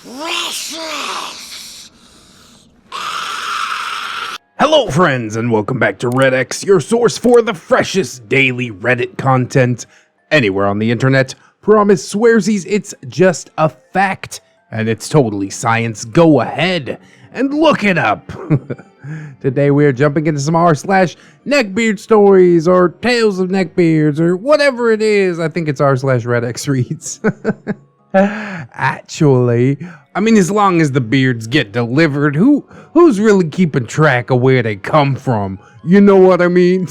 freshest. Hello friends and welcome back to ReddX, your source for the freshest daily Reddit content anywhere on the internet. Promise swearsies it's just a fact and it's totally science. Go ahead and look it up. Today we are jumping into some rSlash NeckbeardStories or TalesofNeckbeards or whatever it is. I think it's rSlash ReddX reads. Actually, I mean, as long as the beards get delivered, who's really keeping track of where they come from? You know what I mean?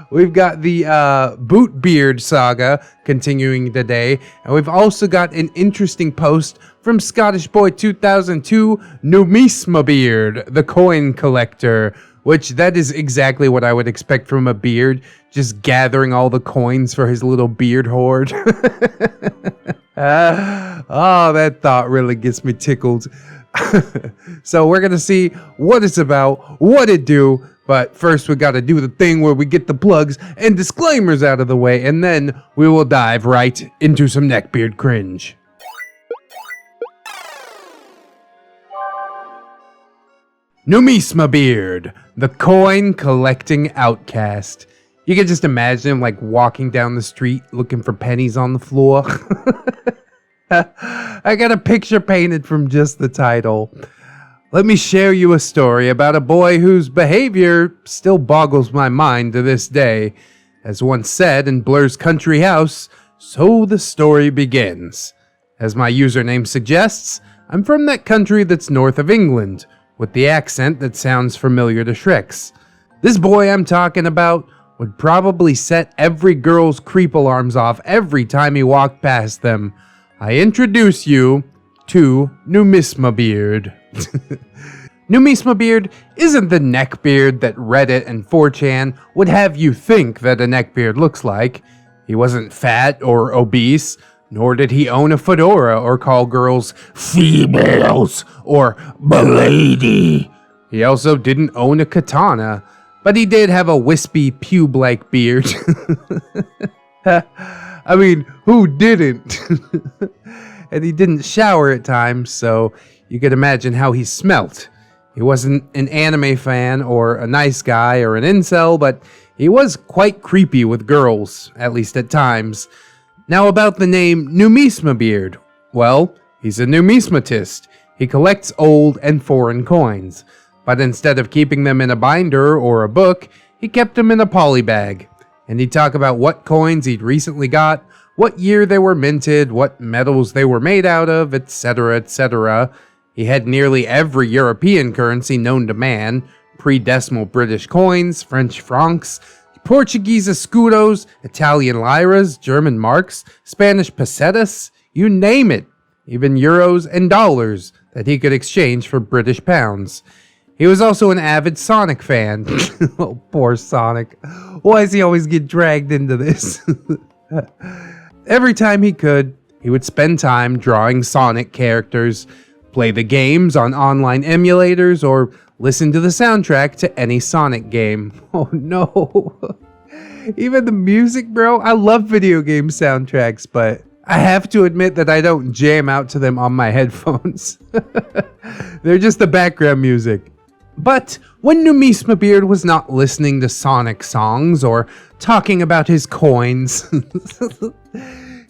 We've got the Bootbeard saga continuing today, and we've also got an interesting post from Scottish Boy 2002, Numismabeard, the coin collector, which that is exactly what I would expect from a beard, just gathering all the coins for his little beard hoard. Oh, that thought really gets me tickled. So we're going to see what it's about, what it do, but first we got to do the thing where we get the plugs and disclaimers out of the way, and then we will dive right into some neckbeard cringe. Numismabeard, the coin collecting outcast. You can just imagine him like walking down the street looking for pennies on the floor. I got a picture painted from just the title. Let me share you a story about a boy whose behavior still boggles my mind to this day. As once said in Blur's Country House, so the story begins. As my username suggests, I'm from that country that's north of England, with the accent that sounds familiar to Shrek's. This boy I'm talking about would probably set every girl's creep alarms off every time he walked past them. I introduce you to Numismabeard. Numismabeard isn't the neckbeard that Reddit and 4chan would have you think that a neckbeard looks like. He wasn't fat or obese, nor did he own a fedora or call girls females or m'lady. He also didn't own a katana, but he did have a wispy pube-like beard. I mean, who didn't? And he didn't shower at times, so you could imagine how he smelt. He wasn't an anime fan or a nice guy or an incel, but he was quite creepy with girls, at least at times. Now about the name Numismabeard. Well, he's a numismatist. He collects old and foreign coins. But instead of keeping them in a binder or a book, he kept them in a polybag. And he'd talk about what coins he'd recently got, what year they were minted, what metals they were made out of, etc., etc. He had nearly every European currency known to man, pre-decimal British coins, French francs, Portuguese escudos, Italian liras, German marks, Spanish pesetas, you name it, even euros and dollars that he could exchange for British pounds. He was also an avid Sonic fan. Oh, poor Sonic. Why does he always get dragged into this? Every time he could, he would spend time drawing Sonic characters, play the games on online emulators, or listen to the soundtrack to any Sonic game. Oh no. Even the music, bro. I love video game soundtracks, but I have to admit that I don't jam out to them on my headphones. They're just the background music. But when Numismabeard was not listening to Sonic songs or talking about his coins,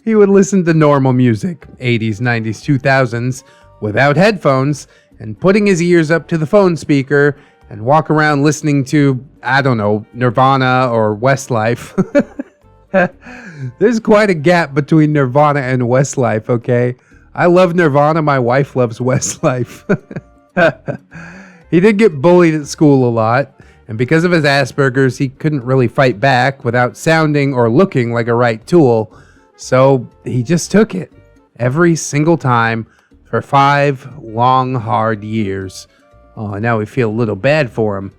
he would listen to normal music, 80s, 90s, 2000s, without headphones, and putting his ears up to the phone speaker and walk around listening to, I don't know, Nirvana or Westlife. There's quite a gap between Nirvana and Westlife, okay? I love Nirvana, my wife loves Westlife. He did get bullied at school a lot, and because of his Asperger's, he couldn't really fight back without sounding or looking like a right tool, so he just took it every single time for 5 long, hard years. Oh, now we feel a little bad for him.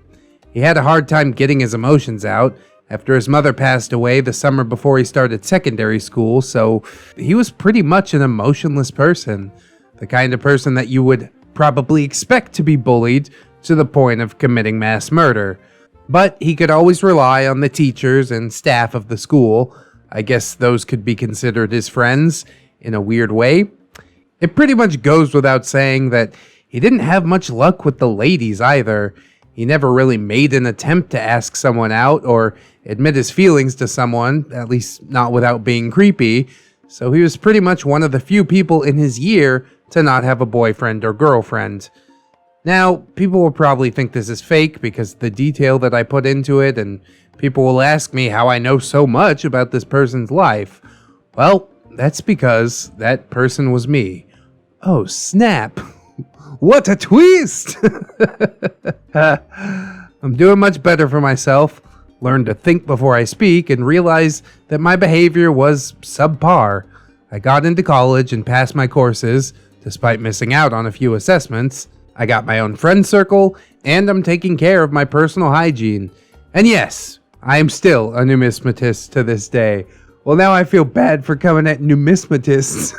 He had a hard time getting his emotions out after his mother passed away the summer before he started secondary school, so he was pretty much an emotionless person, the kind of person that you would probably expect to be bullied to the point of committing mass murder. But he could always rely on the teachers and staff of the school. I guess those could be considered his friends in a weird way. It pretty much goes without saying that he didn't have much luck with the ladies either. He never really made an attempt to ask someone out or admit his feelings to someone, at least not without being creepy, so he was pretty much one of the few people in his year to not have a boyfriend or girlfriend. Now, people will probably think this is fake because the detail that I put into it, and people will ask me how I know so much about this person's life. Well, that's because that person was me. Oh, snap. What a twist! I'm doing much better for myself. Learned to think before I speak and realized that my behavior was subpar. I got into college and passed my courses, despite missing out on a few assessments. I got my own friend circle, and I'm taking care of my personal hygiene. And yes, I am still a numismatist to this day. Well, now I feel bad for coming at numismatists.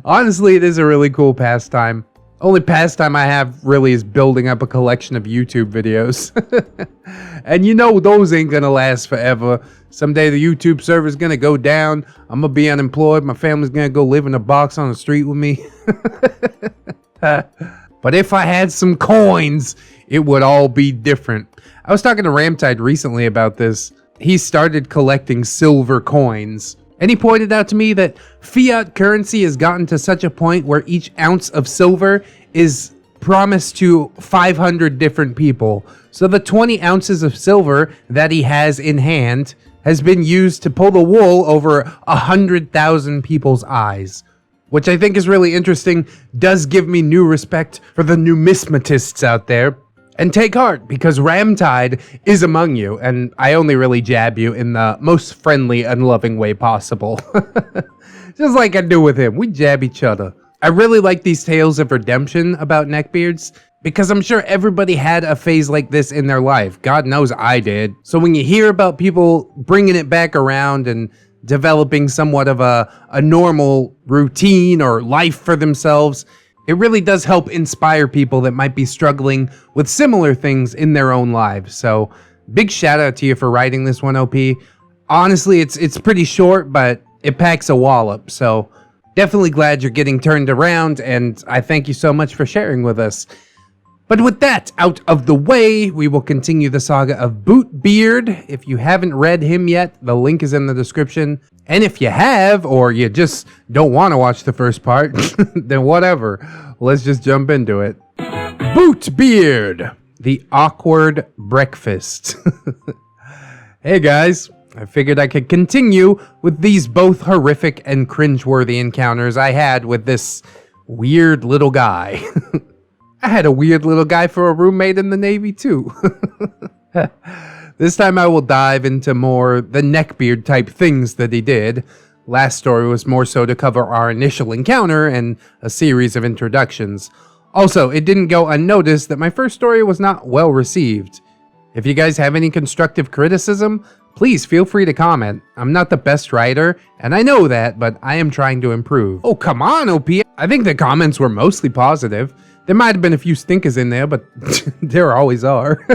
Honestly, it is a really cool pastime. Only pastime I have really is building up a collection of YouTube videos. And you know those ain't gonna last forever. Someday the YouTube server's gonna go down. I'm gonna be unemployed. My family's gonna go live in a box on the street with me. But if I had some coins, it would all be different. I was talking to Ramtide recently about this. He started collecting silver coins. And he pointed out to me that fiat currency has gotten to such a point where each ounce of silver is promised to 500 different people. So the 20 ounces of silver that he has in hand has been used to pull the wool over 100,000 people's eyes. Which I think is really interesting, does give me new respect for the numismatists out there. And take heart, because Ramtide is among you, and I only really jab you in the most friendly and loving way possible. Just like I do with him, we jab each other. I really like these tales of redemption about neckbeards, because I'm sure everybody had a phase like this in their life. God knows I did. So when you hear about people bringing it back around and developing somewhat of a normal routine or life for themselves, it really does help inspire people that might be struggling with similar things in their own lives. So, big shout out to you for writing this one, OP. Honestly, it's pretty short, but it packs a wallop. So, definitely glad you're getting turned around, and I thank you so much for sharing with us. But with that out of the way, we will continue the saga of Bootbeard. If you haven't read him yet, the link is in the description. And if you have, or you just don't want to watch the first part, then whatever. Let's just jump into it. Bootbeard, the awkward breakfast. Hey guys, I figured I could continue with these both horrific and cringeworthy encounters I had with this weird little guy. I had a weird little guy for a roommate in the Navy too. This time I will dive into more the neckbeard type things that he did. Last story was more so to cover our initial encounter and a series of introductions. Also, it didn't go unnoticed that my first story was not well received. If you guys have any constructive criticism, please feel free to comment. I'm not the best writer, and I know that, but I am trying to improve. Oh, come on, OP. I think the comments were mostly positive. There might have been a few stinkers in there, but there always are.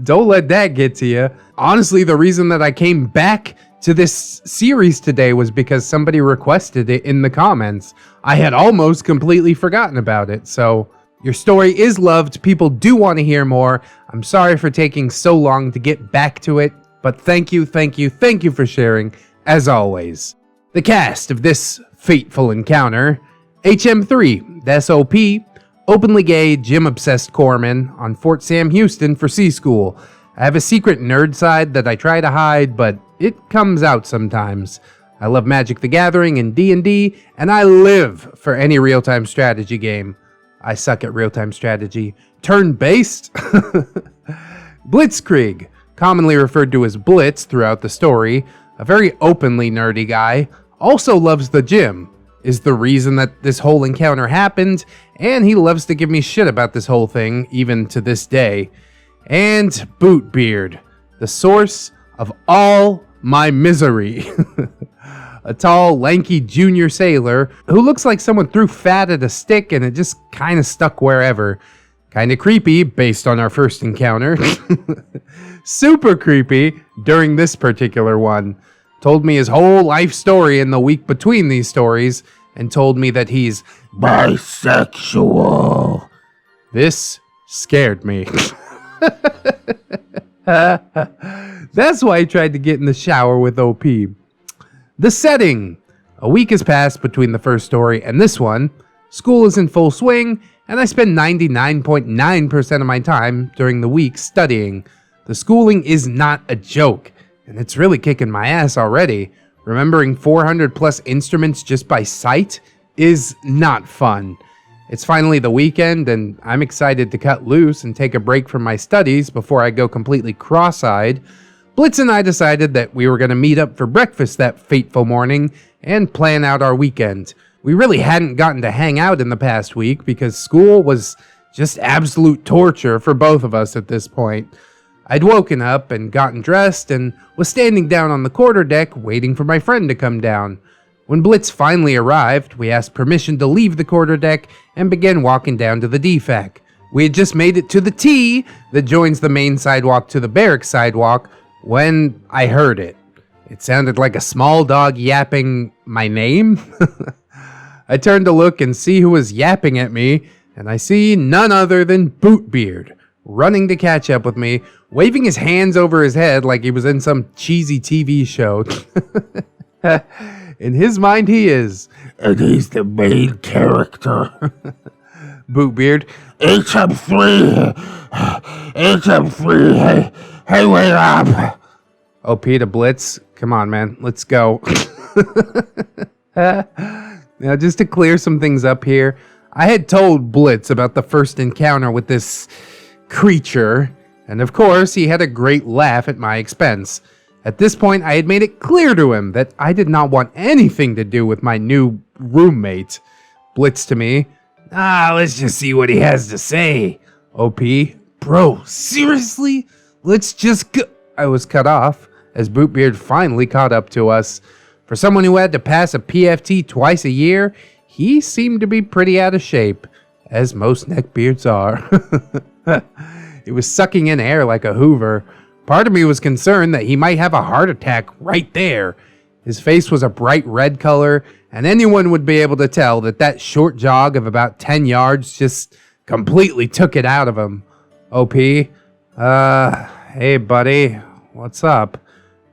Don't let that get to you. Honestly, the reason that I came back to this series today was because somebody requested it in the comments. I had almost completely forgotten about it. So your story is loved. People do want to hear more. I'm sorry for taking so long to get back to it, but thank you for sharing, as always. The cast of this fateful encounter: HM3, the SOP, openly gay, gym-obsessed corpsman on Fort Sam Houston for C School. I have a secret nerd side that I try to hide, but it comes out sometimes. I love Magic the Gathering and D&D, and I live for any real-time strategy game. I suck at real-time strategy. Turn-based? Blitzkrieg, commonly referred to as Blitz throughout the story, a very openly nerdy guy, also loves the gym, is the reason that this whole encounter happened, and he loves to give me shit about this whole thing, even to this day. And Bootbeard, the source of all my misery. A tall, lanky junior sailor who looks like someone threw fat at a stick and it just kinda stuck wherever. Kinda creepy based on our first encounter. Super creepy during this particular one. told me his whole life story in the week between these stories, and told me that he's bisexual. This scared me. That's why I tried to get in the shower with OP. The setting. A week has passed between the first story and this one. School is in full swing, and I spend 99.9% of my time during the week studying. The schooling is not a joke, and it's really kicking my ass already. Remembering 400 plus instruments just by sight is not fun. It's finally the weekend, and I'm excited to cut loose and take a break from my studies before I go completely cross-eyed. Blitz and I decided that we were going to meet up for breakfast that fateful morning and plan out our weekend. We really hadn't gotten to hang out in the past week because school was just absolute torture for both of us at this point. I'd woken up and gotten dressed and was standing down on the quarterdeck waiting for my friend to come down. When Blitz finally arrived, we asked permission to leave the quarterdeck and began walking down to the DFAC. We had just made it to the T that joins the main sidewalk to the barracks sidewalk when I heard it. It sounded like a small dog yapping my name. I turned to look and see who was yapping at me, and I see none other than Bootbeard, running to catch up with me, waving his hands over his head like he was in some cheesy TV show. In his mind, he is. And he's the main character. Bootbeard. HM3! HM3! Hey, wait up! OP to Blitz. Come on, man. Let's go. Now, just to clear some things up here, I had told Blitz about the first encounter with this creature, and of course, he had a great laugh at my expense. At this point, I had made it clear to him that I did not want anything to do with my new roommate. Blitz to me. Let's just see what he has to say. OP. Bro, seriously? Let's just go. I was cut off as Bootbeard finally caught up to us. For someone who had to pass a PFT twice a year, he seemed to be pretty out of shape, as most neckbeards are. He was sucking in air like a hoover. Part of me was concerned that he might have a heart attack right there. His face was a bright red color, and anyone would be able to tell that that short jog of about 10 yards just completely took it out of him. OP, hey buddy, what's up?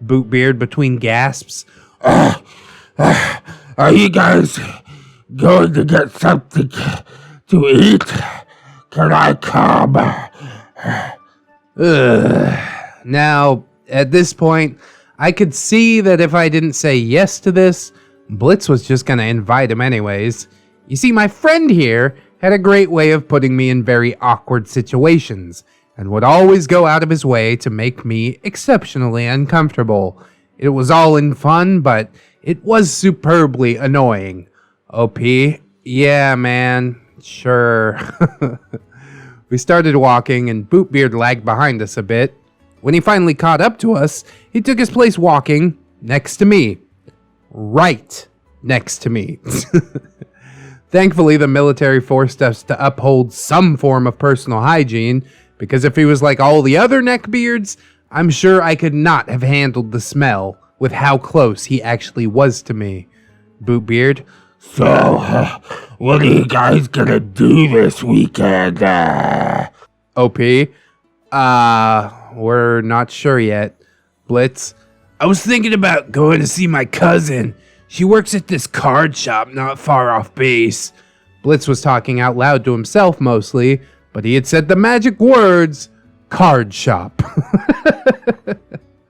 Bootbeard between gasps. Are you guys going to get something to eat? Can I come? Now, at this point, I could see that if I didn't say yes to this, Blitz was just going to invite him anyways. You see, my friend here had a great way of putting me in very awkward situations, and would always go out of his way to make me exceptionally uncomfortable. It was all in fun, but it was superbly annoying. OP? Yeah, man. Sure. We started walking, and Bootbeard lagged behind us a bit. When he finally caught up to us, he took his place walking next to me. Right next to me. Thankfully, the military forced us to uphold some form of personal hygiene, because if he was like all the other neckbeards, I'm sure I could not have handled the smell with how close he actually was to me. Bootbeard. So, what are you guys gonna do this weekend? OP. We're not sure yet. Blitz. I was thinking about going to see my cousin. She works at this card shop not far off base. Blitz was talking out loud to himself mostly, but he had said the magic words, card shop.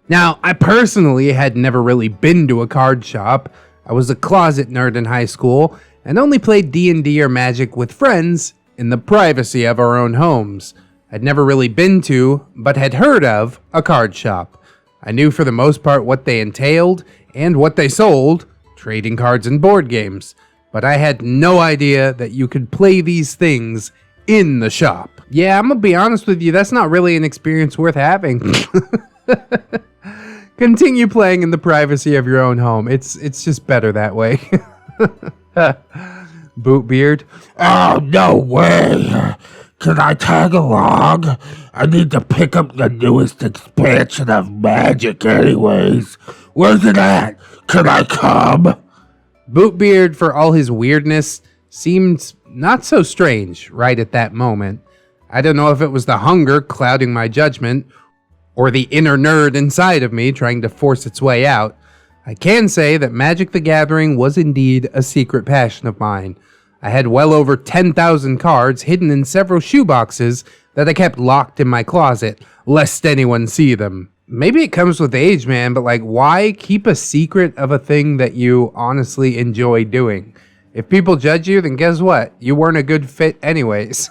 Now, I personally had never really been to a card shop. I was a closet nerd in high school and only played D&D or Magic with friends in the privacy of our own homes. I'd never really been to, but had heard of, a card shop. I knew for the most part what they entailed and what they sold, trading cards and board games, but I had no idea that you could play these things in the shop. Yeah, I'm gonna be honest with you, that's not really an experience worth having. Continue playing in the privacy of your own home. It's just better that way. Bootbeard. Oh, no way. Can I tag along? I need to pick up the newest expansion of Magic anyways. Where's it at? Can I come? Bootbeard, for all his weirdness, seemed not so strange right at that moment. I don't know if it was the hunger clouding my judgment, or the inner nerd inside of me trying to force its way out. I can say that Magic the Gathering was indeed a secret passion of mine. I had well over 10,000 cards hidden in several shoeboxes that I kept locked in my closet, lest anyone see them. Maybe it comes with age, man, but like, why keep a secret of a thing that you honestly enjoy doing? If people judge you, then guess what? You weren't a good fit anyways.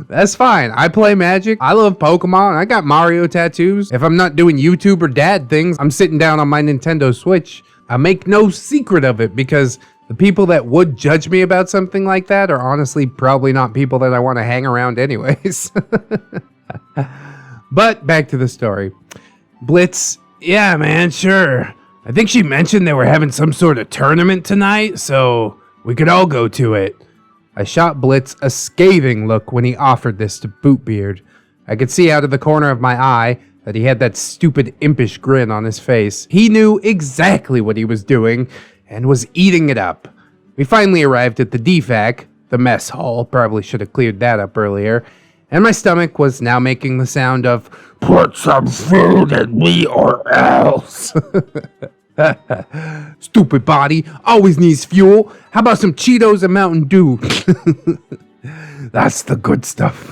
That's fine. I play Magic. I love Pokemon. I got Mario tattoos. If I'm not doing YouTube or dad things, I'm sitting down on my Nintendo Switch. I make no secret of it because the people that would judge me about something like that are honestly probably not people that I want to hang around anyways. But back to the story. Blitz, Yeah, man, sure. I think she mentioned they were having some sort of tournament tonight, so we could all go to it. I shot Blitz a scathing look when he offered this to Bootbeard. I could see out of the corner of my eye that he had that stupid impish grin on his face. He knew exactly what he was doing and was eating it up. We finally arrived at the DFAC, the mess hall, probably should have cleared that up earlier, and my stomach was now making the sound of, Put some food in me or else. stupid body, always needs fuel. How about some Cheetos and Mountain Dew? That's the good stuff.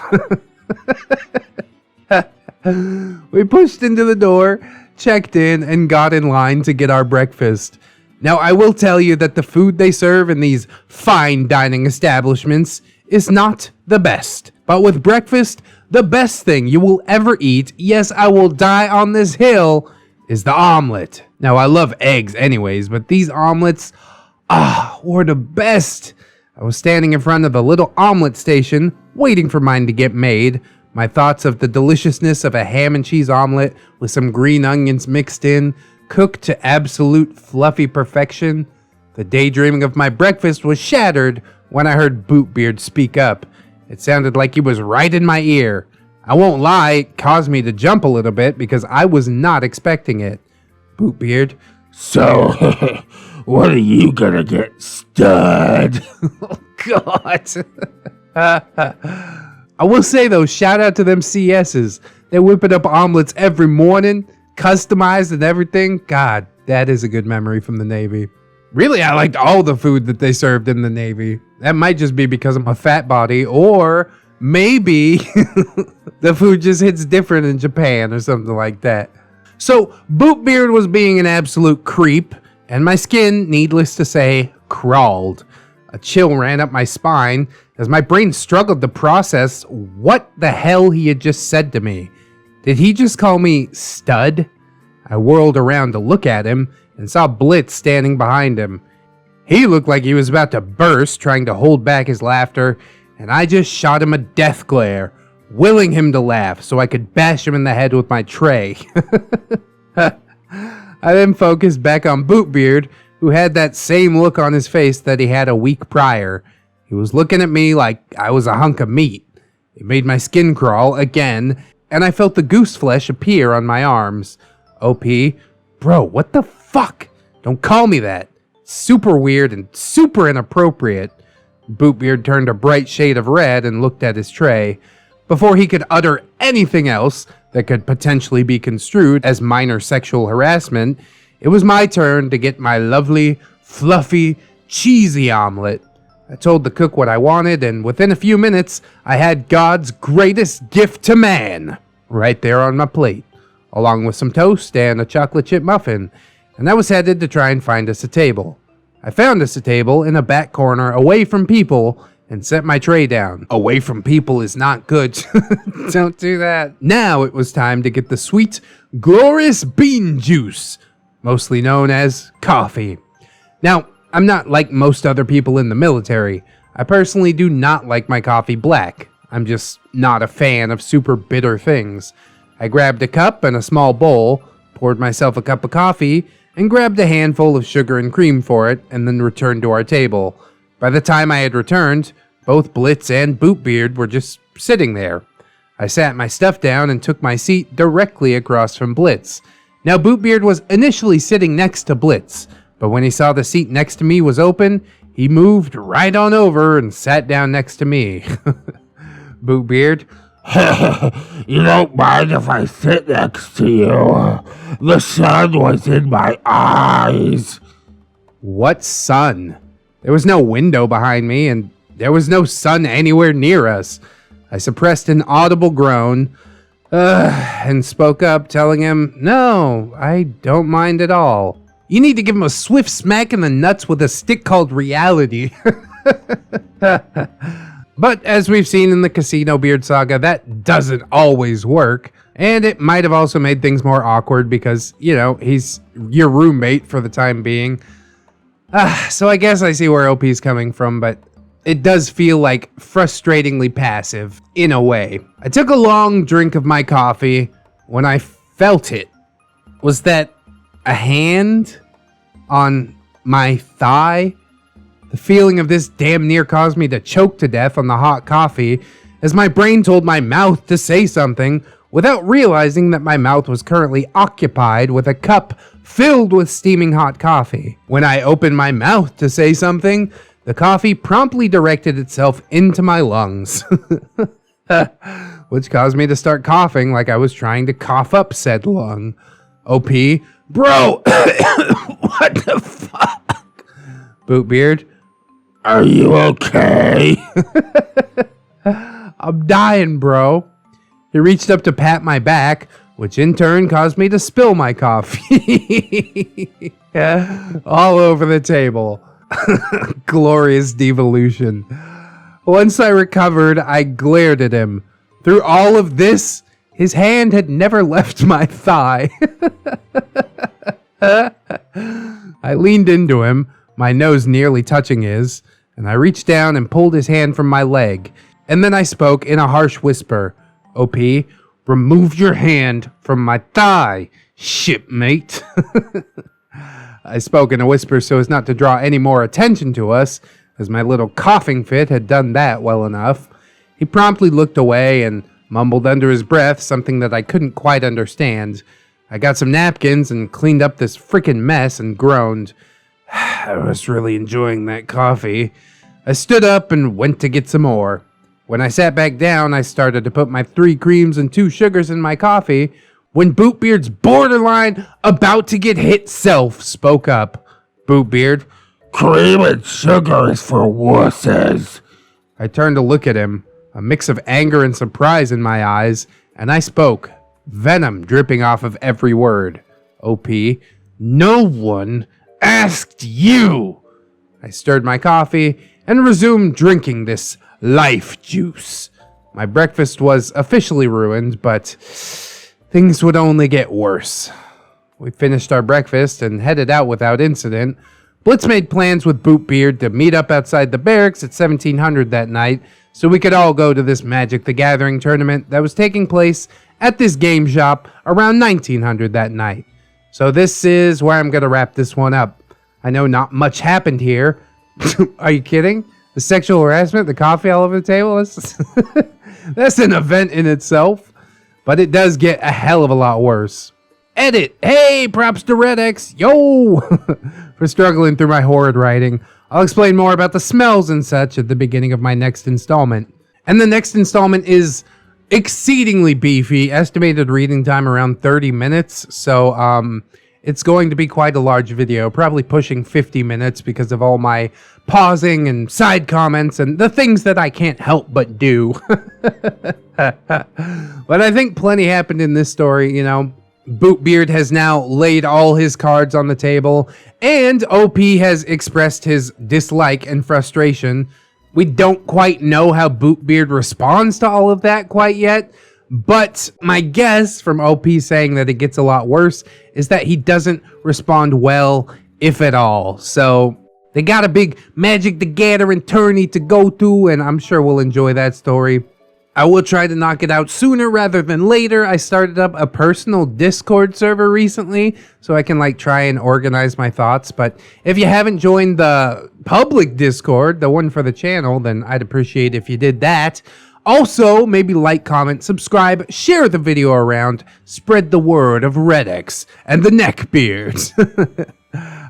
We pushed into the door, checked in, and got in line to get our breakfast. Now, I will tell you that the food they serve in these fine dining establishments is not the best. But with breakfast, the best thing you will ever eat, yes, I will die on this hill, is the omelet. Now, I love eggs anyways, but these omelets, were the best. I was standing in front of the little omelet station, waiting for mine to get made. My thoughts of the deliciousness of a ham and cheese omelet with some green onions mixed in, cooked to absolute fluffy perfection. The daydreaming of my breakfast was shattered when I heard Bootbeard speak up. It sounded like he was right in my ear. I won't lie, it caused me to jump a little bit because I was not expecting it. Bootbeard, So, what are you gonna get, stud? oh God. I will say though, shout out to them CSs. They're whipping up omelets every morning, customized and everything. God, that is a good memory from the Navy. Really, I liked all the food that they served in the Navy. That might just be because I'm a fat body, or maybe the food just hits different in Japan or something like that. So, Bootbeard was being an absolute creep, and my skin, needless to say, crawled. A chill ran up my spine as my brain struggled to process what the hell he had just said to me. Did he just call me stud? I whirled around to look at him and saw Blitz standing behind him. He looked like he was about to burst, trying to hold back his laughter, and I just shot him a death glare, willing him to laugh so I could bash him in the head with my tray. I then focused back on Bootbeard, who had that same look on his face that he had a week prior. He was looking at me like I was a hunk of meat. It made my skin crawl again, and I felt the goose flesh appear on my arms. OP, bro, what the fuck? Don't call me that. Super weird and super inappropriate. Bootbeard turned a bright shade of red and looked at his tray. Before he could utter anything else that could potentially be construed as minor sexual harassment, it was my turn to get my lovely, fluffy, cheesy omelet. I told the cook what I wanted, and within a few minutes, I had God's greatest gift to man right there on my plate, along with some toast and a chocolate chip muffin, and I was headed to try and find us a table. I found us a table in a back corner away from people and set my tray down. Away from people is not good. Don't do that. Now it was time to get the sweet, glorious bean juice, mostly known as coffee. Now, I'm not like most other people in the military. I personally do not like my coffee black. I'm just not a fan of super bitter things. I grabbed a cup and a small bowl, poured myself a cup of coffee, and grabbed a handful of sugar and cream for it, and then returned to our table. By the time I had returned, both Blitz and Bootbeard were just sitting there. I sat my stuff down and took my seat directly across from Blitz. Now, Bootbeard was initially sitting next to Blitz, but when he saw the seat next to me was open, he moved right on over and sat down next to me. Bootbeard, You don't mind if I sit next to you? The sun was in my eyes. what sun? There was no window behind me, and there was no sun anywhere near us. I suppressed an audible groan, and spoke up, telling him, no, I don't mind at all. You need to give him a swift smack in the nuts with a stick called reality. But as we've seen in the Casino Beard saga, that doesn't always work. And it might have also made things more awkward because, you know, he's your roommate for the time being. So I guess I see where OP's coming from, but it does feel like frustratingly passive in a way. I took a long drink of my coffee when I felt it. Was that a hand on my thigh? The feeling of this damn near caused me to choke to death on the hot coffee as my brain told my mouth to say something without realizing that my mouth was currently occupied with a cup filled with steaming hot coffee. When I opened my mouth to say something, the coffee promptly directed itself into my lungs, which caused me to start coughing like I was trying to cough up said lung. OP, bro, what the fuck? Bootbeard, Are you okay? I'm dying, bro. He reached up to pat my back, which in turn caused me to spill my coffee all over the table. Glorious devolution. Once I recovered, I glared at him. Through all of this, his hand had never left my thigh. I leaned into him, my nose nearly touching his, and I reached down and pulled his hand from my leg. And then I spoke in a harsh whisper. OP, remove your hand from my thigh, shipmate. I spoke in a whisper so as not to draw any more attention to us, as my little coughing fit had done that well enough. He promptly looked away and mumbled under his breath something that I couldn't quite understand. I got some napkins and cleaned up this frickin' mess and groaned. I was really enjoying that coffee. I stood up and went to get some more. When I sat back down, I started to put my 3 creams and 2 sugars in my coffee when Bootbeard's borderline about to get hit self spoke up. Bootbeard, Cream and sugar is for wusses. I turned to look at him, a mix of anger and surprise in my eyes, and I spoke, venom dripping off of every word. OP, no one asked you. I stirred my coffee and resumed drinking this life juice. My breakfast was officially ruined, but things would only get worse. We finished our breakfast and headed out without incident. Blitz made plans with Bootbeard to meet up outside the barracks at 1700 that night so we could all go to this Magic the Gathering tournament that was taking place at this game shop around 1900 that night. So this is where I'm going to wrap this one up. I know not much happened here. Are you kidding? The sexual harassment, the coffee all over the table, that's an event in itself. But it does get a hell of a lot worse. Edit! Hey, props to ReddX! Yo! For struggling through my horrid writing. I'll explain more about the smells and such at the beginning of my next installment. And the next installment is exceedingly beefy, estimated reading time around 30 minutes. So, it's going to be quite a large video, probably pushing 50 minutes because of all my pausing and side comments and the things that I can't help but do. But I think plenty happened in this story, you know. Bootbeard has now laid all his cards on the table, and OP has expressed his dislike and frustration. We don't quite know how Bootbeard responds to all of that quite yet, but my guess from OP saying that it gets a lot worse is that he doesn't respond well, if at all. So they got a big Magic the Gathering tourney to go to, and I'm sure we'll enjoy that story. I will try to knock it out sooner rather than later. I started up a personal Discord server recently, so I can try and organize my thoughts. But if you haven't joined the public Discord, the one for the channel, then I'd appreciate if you did that. Also, maybe like, comment, subscribe, share the video around, spread the word of ReddX and the Neckbeards.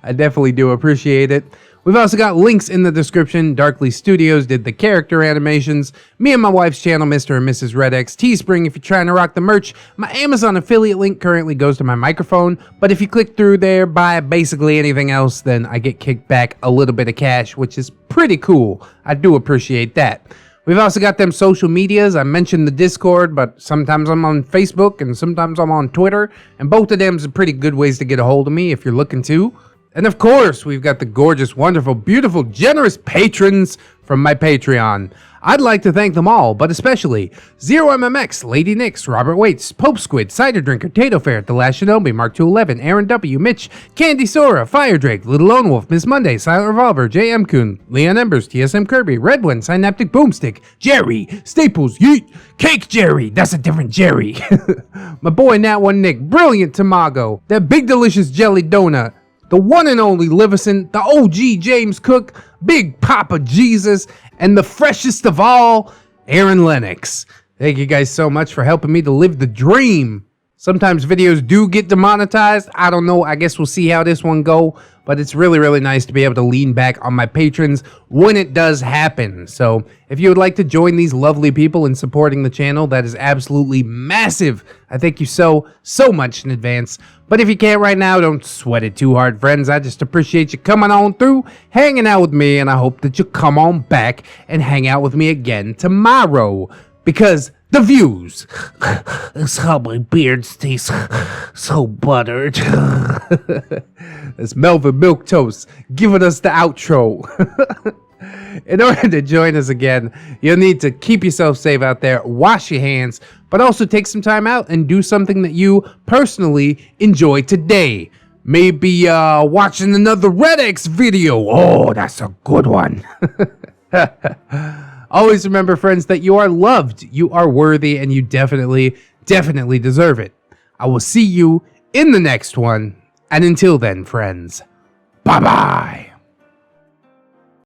I definitely do appreciate it. We've also got links in the description. Darkly Studios did the character animations. Me and my wife's channel, Mr. and Mrs. ReddX. Teespring if you're trying to rock the merch. My Amazon affiliate link currently goes to my microphone, but if you click through there, buy basically anything else, then I get kicked back a little bit of cash, which is pretty cool. I do appreciate that. We've also got them social medias. I mentioned the Discord, but sometimes I'm on Facebook and sometimes I'm on Twitter, and both of them are pretty good ways to get a hold of me if you're looking to. And of course, we've got the gorgeous, wonderful, beautiful, generous patrons from my Patreon. I'd like to thank them all, but especially ZeroMMX, Lady Nix, Robert Waits, Pope Squid, Cider Drinker, Tato Fair, The Last Shinobi, Mark 211, Aaron W, Mitch, Candy Sora, Fire Drake, Little Lone Wolf, Miss Monday, Silent Revolver, JM Kun, Leon Embers, TSM Kirby, Redwind, Synaptic Boomstick, Jerry, Staples, Yeet, Cake Jerry, that's a different Jerry, my boy Nat One Nick, Brilliant Tamago, that big delicious jelly donut, the one and only Livison, the OG James Cook, Big Papa Jesus, and the freshest of all, Aaron Lennox. Thank you guys so much for helping me to live the dream. Sometimes videos do get demonetized. I don't know. I guess we'll see how this one go. But it's really, really nice to be able to lean back on my patrons when it does happen. So if you would like to join these lovely people in supporting the channel, that is absolutely massive. I thank you so much in advance. But if you can't right now, don't sweat it too hard, friends. I just appreciate you coming on through, hanging out with me, and I hope that you come on back and hang out with me again tomorrow. Because the views is how my beards taste so buttered. That's Melvin Milquetoast giving us the outro. In order to join us again, you'll need to keep yourself safe out there, wash your hands, but also take some time out and do something that you personally enjoy today. Maybe watching another ReddX video. Oh, that's a good one. Always remember, friends, that you are loved, you are worthy, and you definitely deserve it. I will see you in the next one. And until then, friends, bye-bye.